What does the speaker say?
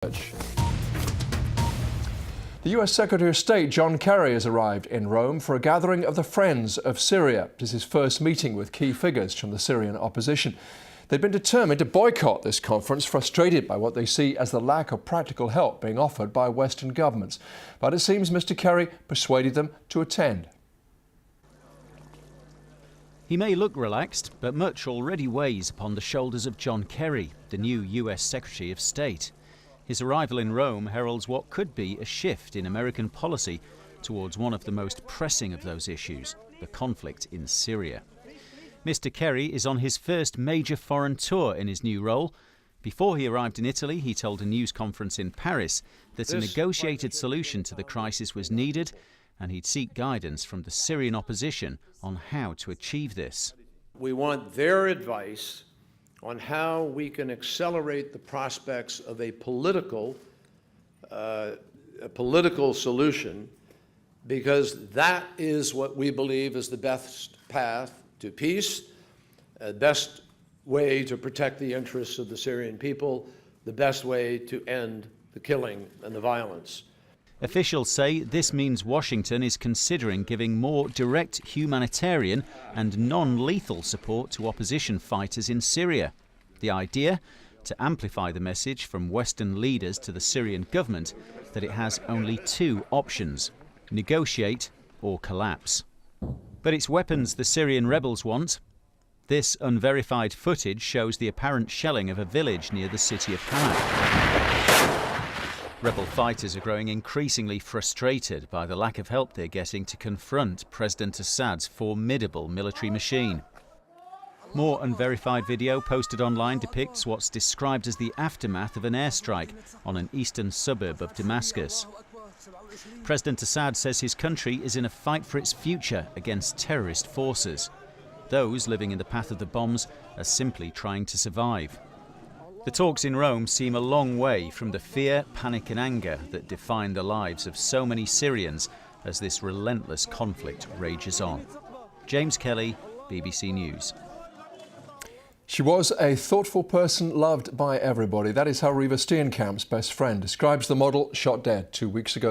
The US Secretary of State John Kerry has arrived in Rome for a gathering of the Friends of Syria. It is his first meeting with key figures from the Syrian opposition. They've been determined to boycott this conference, frustrated by what they see as the lack of practical help being offered by Western governments. But it seems Mr. Kerry persuaded them to attend. He may look relaxed, but much already weighs upon the shoulders of John Kerry, the new US Secretary of State. His arrival in Rome heralds what could be a shift in American policy towards one of the most pressing of those issues, the conflict in Syria. Mr. Kerry is on his first major foreign tour in his new role. Before he arrived in Italy, he told a news conference in Paris that a negotiated solution to the crisis was needed, and he'd seek guidance from the Syrian opposition on how to achieve this. We want their advice on how we can accelerate the prospects of a political solution, because that is what we believe is the best path to peace, the best way to protect the interests of the Syrian people, the best way to end the killing and the violence. Officials say this means Washington is considering giving more direct humanitarian and non-lethal support to opposition fighters in Syria. The idea? To amplify the message from Western leaders to the Syrian government that it has only two options: negotiate or collapse. But it's weapons the Syrian rebels want. This unverified footage shows the apparent shelling of a village near the city of Hama. Rebel fighters are growing increasingly frustrated by the lack of help they're getting to confront President Assad's formidable military machine. More unverified video posted online depicts what's described as the aftermath of an airstrike on an eastern suburb of Damascus. President Assad says his country is in a fight for its future against terrorist forces. Those living in the path of the bombs are simply trying to survive. The talks in Rome seem a long way from the fear, panic and anger that define the lives of so many Syrians as this relentless conflict rages on. James Kelly, BBC News. She was a thoughtful person loved by everybody. That is how Reva Steenkamp's best friend describes the model shot dead 2 weeks ago.